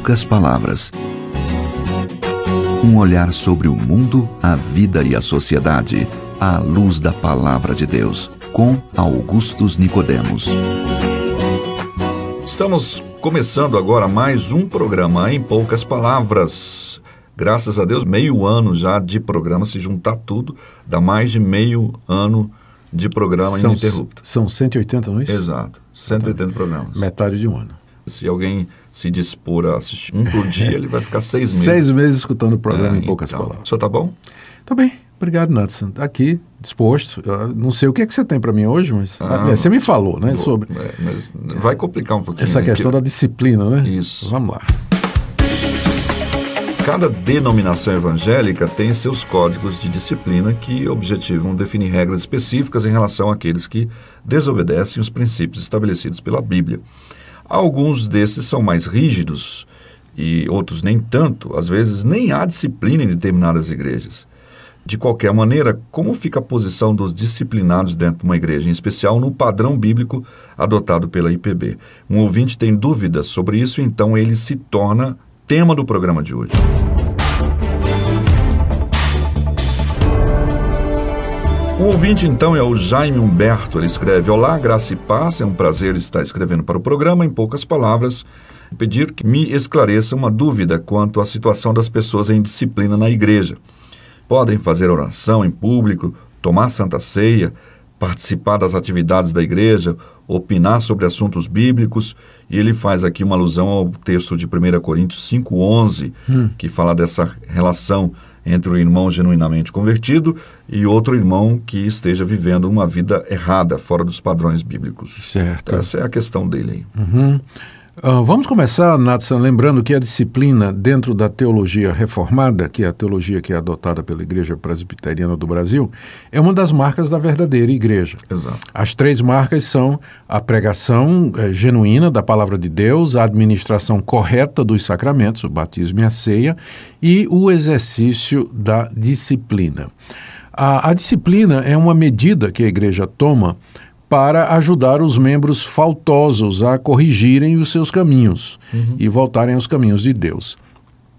poucas palavras. Um olhar sobre o mundo, a vida e a sociedade, à luz da Palavra de Deus, com Augustus Nicodemos. Estamos começando agora mais um programa Em Poucas Palavras. Graças a Deus, meio ano já de programa, se juntar tudo, dá mais de meio ano de programa ininterrupto. São 180, não é isso? Exato, 180 programas. Metade de um ano. Se alguém se dispor a assistir um por dia, ele vai ficar 6 meses. 6 meses escutando o programa Em Poucas então, Palavras. O senhor tá bom? Tá bem, obrigado, Natson. Tá aqui, disposto. Eu não sei o que você tem para mim hoje, mas você me falou, né, sobre... Mas vai complicar um pouquinho. Essa questão da disciplina, né? Isso. Vamos lá. Cada denominação evangélica tem seus códigos de disciplina que objetivam definir regras específicas em relação àqueles que desobedecem os princípios estabelecidos pela Bíblia. Alguns desses são mais rígidos e outros nem tanto. Às vezes nem há disciplina em determinadas igrejas. De qualquer maneira, como fica a posição dos disciplinados dentro de uma igreja, em especial no padrão bíblico adotado pela IPB? Um ouvinte tem dúvidas sobre isso, então ele se torna tema do programa de hoje. O ouvinte, então, é o Jaime Humberto. Ele escreve: Olá, graça e paz, é um prazer estar escrevendo para o programa. Em poucas palavras, pedir que me esclareça uma dúvida quanto à situação das pessoas em disciplina na igreja. Podem fazer oração em público, tomar santa ceia, participar das atividades da igreja, opinar sobre assuntos bíblicos, e ele faz aqui uma alusão ao texto de 1 Coríntios 5,11, que fala dessa relação entre o irmão genuinamente convertido e outro irmão que esteja vivendo uma vida errada, fora dos padrões bíblicos. Certo. Essa é a questão dele aí. Vamos começar, Natson, lembrando que a disciplina dentro da teologia reformada, que é a teologia que é adotada pela Igreja Presbiteriana do Brasil, é uma das marcas da verdadeira igreja. Exato. As 3 marcas são a pregação genuína da palavra de Deus, a administração correta dos sacramentos, o batismo e a ceia, e o exercício da disciplina. A disciplina é uma medida que a igreja toma para ajudar os membros faltosos a corrigirem os seus caminhos e voltarem aos caminhos de Deus.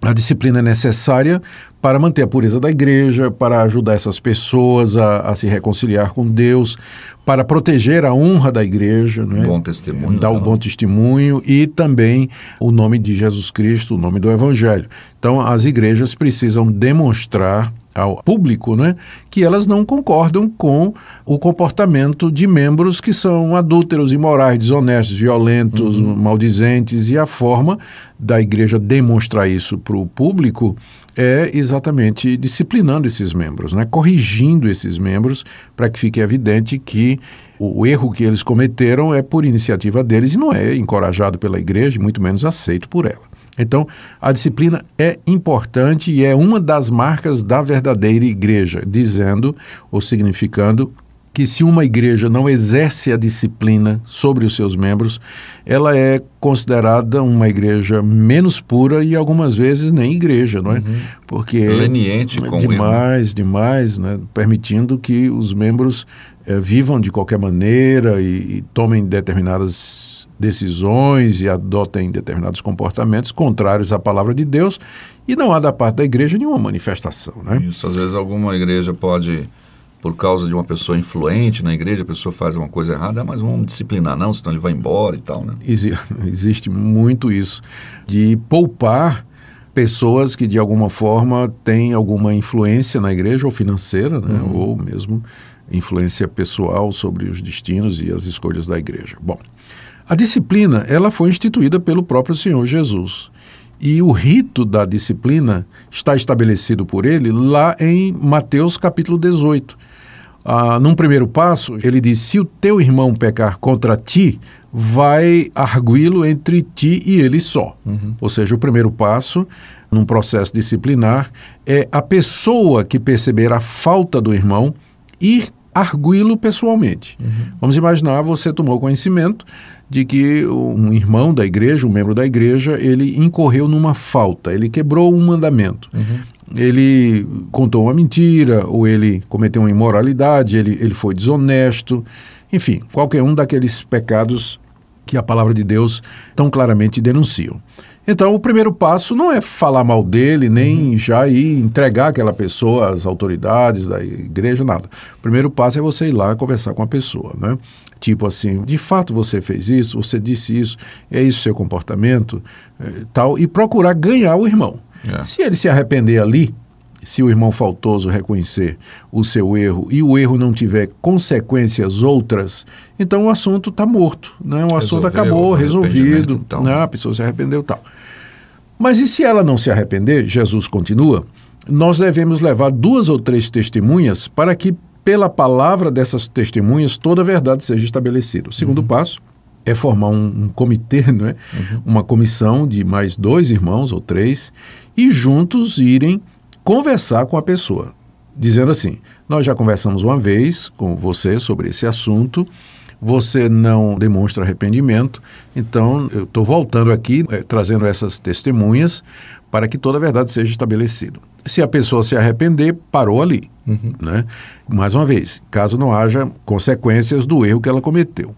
A disciplina é necessária para manter a pureza da igreja, para ajudar essas pessoas a se reconciliar com Deus, para proteger a honra da igreja, né? Bom testemunho. Dar o bom testemunho e também o nome de Jesus Cristo, o nome do Evangelho. Então, as igrejas precisam demonstrar ao público, né, que elas não concordam com o comportamento de membros que são adúlteros, imorais, desonestos, violentos, maldizentes, e a forma da igreja demonstrar isso para o público é exatamente disciplinando esses membros, né, corrigindo esses membros para que fique evidente que o erro que eles cometeram é por iniciativa deles e não é encorajado pela igreja, muito menos aceito por ela. Então, a disciplina é importante e é uma das marcas da verdadeira igreja, dizendo ou significando que se uma igreja não exerce a disciplina sobre os seus membros, ela é considerada uma igreja menos pura e algumas vezes nem igreja, não é? Porque leniente com demais, né? Permitindo que os membros vivam de qualquer maneira e tomem determinadas decisões e adotem determinados comportamentos contrários à palavra de Deus, e não há da parte da igreja nenhuma manifestação, né? Isso, às vezes alguma igreja pode, por causa de uma pessoa influente na igreja, a pessoa faz uma coisa errada, mas vamos disciplinar não, senão ele vai embora e tal, né? Existe muito isso, de poupar pessoas que de alguma forma têm alguma influência na igreja, ou financeira, né? Ou mesmo influência pessoal sobre os destinos e as escolhas da igreja. Bom, a disciplina, ela foi instituída pelo próprio Senhor Jesus. E o rito da disciplina está estabelecido por ele lá em Mateus capítulo 18. Num primeiro passo, ele diz: se o teu irmão pecar contra ti, vai arguí-lo entre ti e ele só. Ou seja, o primeiro passo num processo disciplinar é a pessoa que perceber a falta do irmão ir arguí-lo pessoalmente. Vamos imaginar, você tomou conhecimento de que um irmão da igreja, um membro da igreja, ele incorreu numa falta, ele quebrou um mandamento. Ele contou uma mentira, ou ele cometeu uma imoralidade, ele foi desonesto, enfim, qualquer um daqueles pecados que a palavra de Deus tão claramente denunciam. Então, o primeiro passo não é falar mal dele, nem já ir entregar aquela pessoa às autoridades da igreja, nada. O primeiro passo é você ir lá conversar com a pessoa, né? Tipo assim, de fato você fez isso, você disse isso, é isso seu comportamento, tal, e procurar ganhar o irmão. Se ele se arrepender ali, se o irmão faltoso reconhecer o seu erro e o erro não tiver consequências outras, então o assunto está morto, né? O assunto acabou, resolvido, né? A pessoa se arrependeu e tal. Mas e se ela não se arrepender, Jesus continua, nós devemos levar 2 ou 3 testemunhas para que, pela palavra dessas testemunhas, toda a verdade seja estabelecida. O segundo passo é formar um comitê, não é? Uma comissão de mais 2 irmãos ou 3 e juntos irem conversar com a pessoa, dizendo assim, nós já conversamos uma vez com você sobre esse assunto, você não demonstra arrependimento, então eu estou voltando aqui, trazendo essas testemunhas para que toda a verdade seja estabelecida. Se a pessoa se arrepender, parou ali. Né? Mais uma vez, caso não haja consequências do erro que ela cometeu.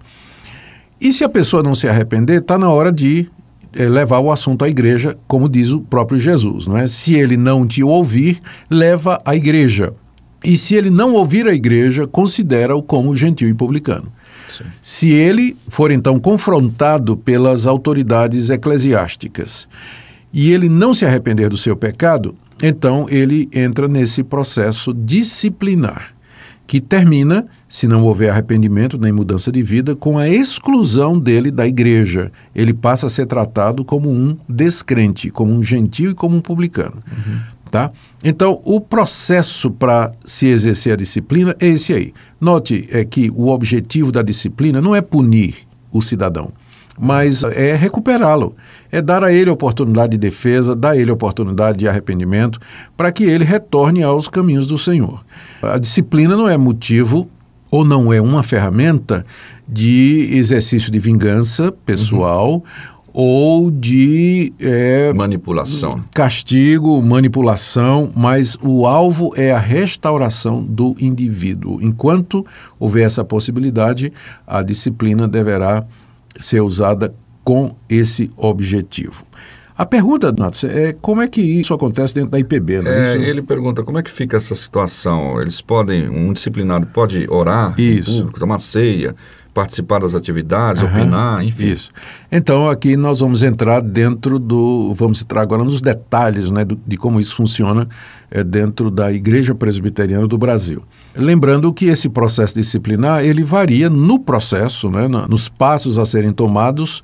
E se a pessoa não se arrepender, está na hora de levar o assunto à igreja, como diz o próprio Jesus, não é? Se ele não te ouvir, leva à igreja. E se ele não ouvir a igreja, considera-o como gentil e publicano. Sim. Se ele for então confrontado pelas autoridades eclesiásticas e ele não se arrepender do seu pecado, então ele entra nesse processo disciplinar, que termina, se não houver arrependimento nem mudança de vida, com a exclusão dele da igreja. Ele passa a ser tratado como um descrente, como um gentil e como um publicano. Tá? Então, o processo para se exercer a disciplina é esse aí. Note que o objetivo da disciplina não é punir o cidadão, mas é recuperá-lo, é dar a ele a oportunidade de defesa, dar a ele a oportunidade de arrependimento, para que ele retorne aos caminhos do Senhor. A disciplina não é motivo ou não é uma ferramenta de exercício de vingança pessoal ou de manipulação. Castigo, manipulação, mas o alvo é a restauração do indivíduo. Enquanto houver essa possibilidade, a disciplina deverá ser usada com esse objetivo. A pergunta, Nath, é como é que isso acontece dentro da IPB? Né? Ele pergunta como é que fica essa situação. Um disciplinado pode orar em público, tomar ceia, participar das atividades, opinar, enfim. Isso. Então, aqui nós vamos entrar vamos entrar agora nos detalhes, né, de como isso funciona dentro da Igreja Presbiteriana do Brasil. Lembrando que esse processo disciplinar, ele varia no processo, né, nos passos a serem tomados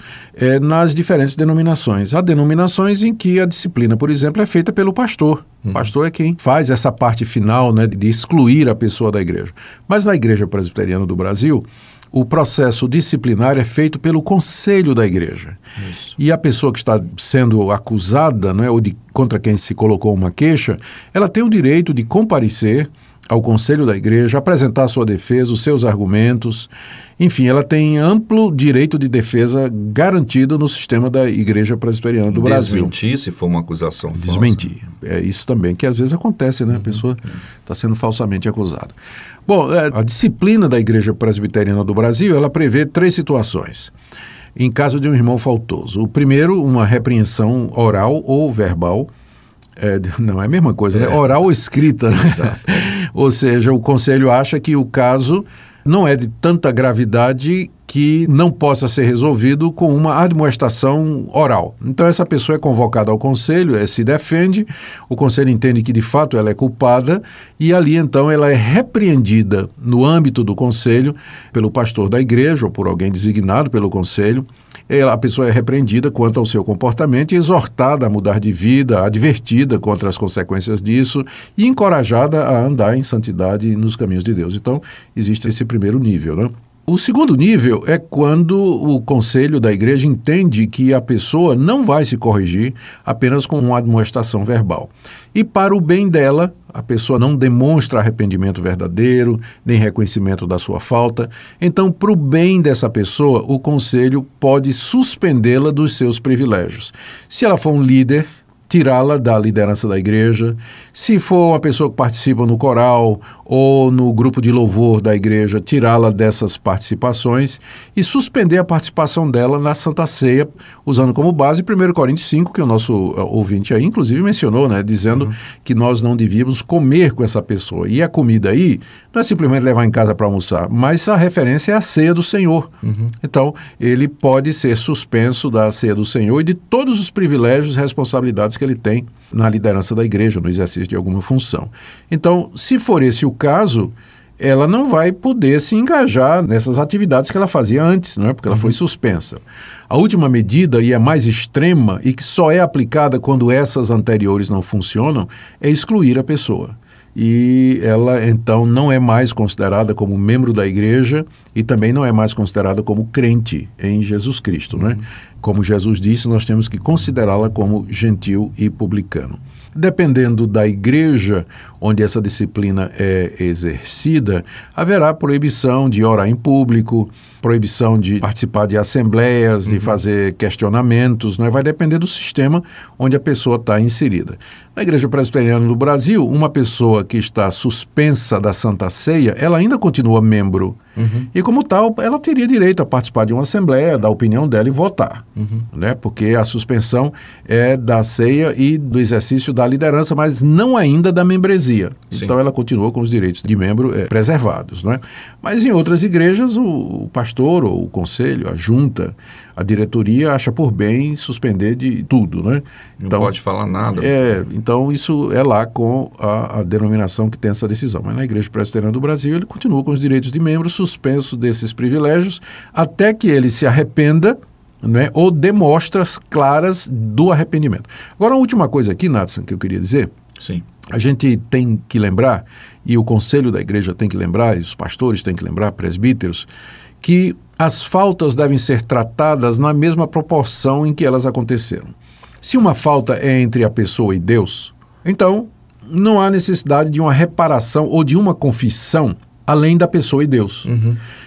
nas diferentes denominações. Há denominações em que a disciplina, por exemplo, é feita pelo pastor. O pastor é quem faz essa parte final, né, de excluir a pessoa da igreja. Mas na Igreja Presbiteriana do Brasil, o processo disciplinar é feito pelo conselho da igreja. Isso. E a pessoa que está sendo acusada, né, ou contra quem se colocou uma queixa, ela tem o direito de comparecer ao conselho da igreja, apresentar a sua defesa, os seus argumentos. Enfim, ela tem amplo direito de defesa garantido no sistema da Igreja Presbiteriana do Brasil. Desmentir se for uma acusação falsa. Desmentir. É isso também, que às vezes acontece, né? A pessoa está sendo falsamente acusada. Bom, a disciplina da Igreja Presbiteriana do Brasil, ela prevê 3 situações. Em caso de um irmão faltoso. O primeiro, uma repreensão oral ou verbal. Não é a mesma coisa, né? Oral ou escrita, né? Ou seja, o conselho acha que o caso não é de tanta gravidade que não possa ser resolvido com uma admoestação oral. Então essa pessoa é convocada ao conselho, se defende, o conselho entende que de fato ela é culpada e ali então ela é repreendida no âmbito do conselho pelo pastor da igreja ou por alguém designado pelo conselho. A pessoa é repreendida quanto ao seu comportamento e exortada a mudar de vida, advertida contra as consequências disso e encorajada a andar em santidade nos caminhos de Deus. Então, existe esse primeiro nível, né? O segundo nível é quando o conselho da igreja entende que a pessoa não vai se corrigir apenas com uma admoestação verbal. E para o bem dela, a pessoa não demonstra arrependimento verdadeiro, nem reconhecimento da sua falta. Então, para o bem dessa pessoa, o conselho pode suspendê-la dos seus privilégios. Se ela for um líder tirá-la da liderança da igreja. Se for uma pessoa que participa no coral ou no grupo de louvor da igreja, tirá-la dessas participações e suspender a participação dela na Santa Ceia, usando como base 1 Coríntios 5, que o nosso ouvinte aí, inclusive, mencionou, né, dizendo que nós não devíamos comer com essa pessoa. E a comida aí não é simplesmente levar em casa para almoçar, mas a referência é a ceia do Senhor. Então, ele pode ser suspenso da ceia do Senhor e de todos os privilégios e responsabilidades que ele tem na liderança da igreja, no exercício de alguma função. Então, se for esse o caso, ela não vai poder se engajar nessas atividades que ela fazia antes, não é? Porque ela foi suspensa. A última medida, e a mais extrema, e que só é aplicada quando essas anteriores não funcionam, é excluir a pessoa. E ela, então, não é mais considerada como membro da igreja e também não é mais considerada como crente em Jesus Cristo, né? Como Jesus disse, nós temos que considerá-la como gentil e publicano. Dependendo da igreja onde essa disciplina é exercida, haverá proibição de orar em público, proibição de participar de assembleias, de fazer questionamentos, né? Vai depender do sistema onde a pessoa está inserida. Na Igreja Presbiteriana do Brasil, uma pessoa que está suspensa da Santa Ceia, ela ainda continua membro. E como tal, ela teria direito a participar de uma assembleia, dar a opinião dela e votar, né? Porque a suspensão é da ceia e do exercício da liderança, mas não ainda da membresia. Sim. Então ela continua com os direitos de membro preservados, né? Mas em outras igrejas, o pastor ou o conselho, a junta, a diretoria acha por bem suspender de tudo, né? Então, não pode falar nada. Então isso é lá com a denominação que tem essa decisão. Mas na Igreja Presbiteriana do Brasil ele continua com os direitos de membro suspenso desses privilégios até que ele se arrependa, né, ou dê mostras claras do arrependimento. Agora, a última coisa aqui, Natson, que eu queria dizer. Sim. A gente tem que lembrar, e o conselho da igreja tem que lembrar, e os pastores têm que lembrar, presbíteros, que as faltas devem ser tratadas na mesma proporção em que elas aconteceram. Se uma falta é entre a pessoa e Deus, então não há necessidade de uma reparação ou de uma confissão além da pessoa e Deus.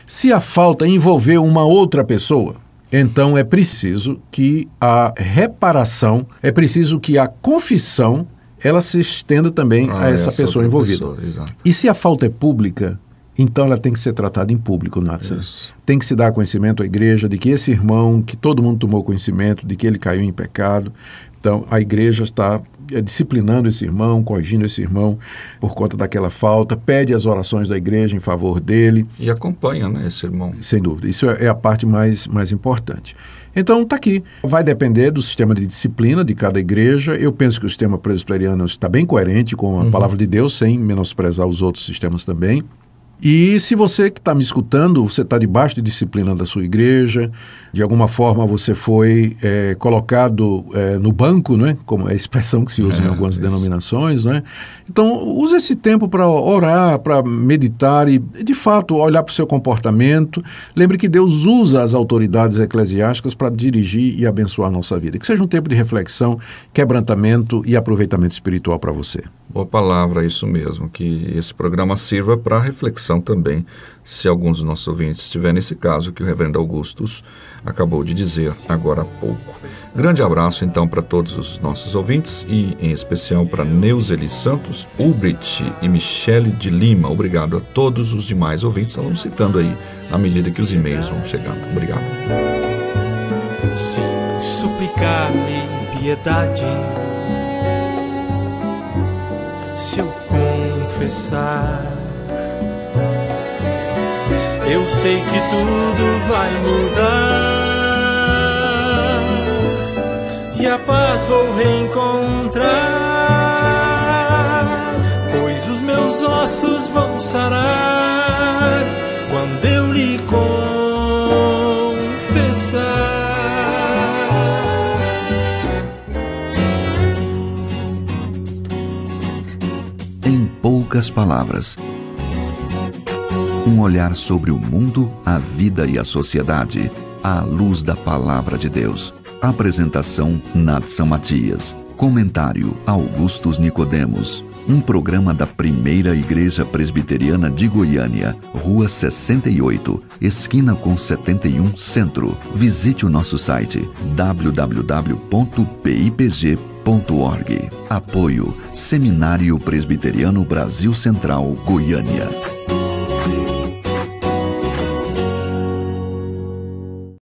Se a falta envolver uma outra pessoa, então é preciso que a reparação, é preciso que a confissão, ela se estenda também a essa pessoa envolvida. E se a falta é pública, então ela tem que ser tratada em público, Natson. Tem que se dar conhecimento à igreja de que esse irmão, que todo mundo tomou conhecimento, de que ele caiu em pecado. Então a igreja está disciplinando esse irmão, corrigindo esse irmão por conta daquela falta, pede as orações da igreja em favor dele. E acompanha, né, esse irmão. Sem dúvida, isso é a parte mais importante. Então está aqui, vai depender do sistema de disciplina de cada igreja. Eu penso que o sistema presbiteriano está bem coerente com a palavra de Deus, sem menosprezar os outros sistemas também. E se você que está me escutando, você está debaixo de disciplina da sua igreja, de alguma forma você foi colocado no banco, né? Como é a expressão que se usa em algumas denominações, né? Então, use esse tempo para orar, para meditar e, de fato, olhar para o seu comportamento. Lembre que Deus usa as autoridades eclesiásticas para dirigir e abençoar a nossa vida. Que seja um tempo de reflexão, quebrantamento e aproveitamento espiritual para você. Boa palavra, isso mesmo, que esse programa sirva para reflexão também, se alguns dos nossos ouvintes estiver nesse caso que o reverendo Augustus acabou de dizer agora há pouco. Grande abraço, então, para todos os nossos ouvintes e, em especial, para Neuzeli Santos, Ulbricht e Michele de Lima. Obrigado a todos os demais ouvintes. Nós vamos citando aí à medida que os e-mails vão chegando. Obrigado. Se suplicar-me piedade, se eu confessar, eu sei que tudo vai mudar e a paz vou reencontrar, pois os meus ossos vão sarar quando eu lhe confessar. Poucas palavras. Um olhar sobre o mundo, a vida e a sociedade, à luz da Palavra de Deus. Apresentação, Natson Matias. Comentário, Augustus Nicodemos. Um programa da Primeira Igreja Presbiteriana de Goiânia, Rua 68, esquina com 71, Centro. Visite o nosso site www.pipg.org.br. Apoio Seminário Presbiteriano Brasil Central, Goiânia.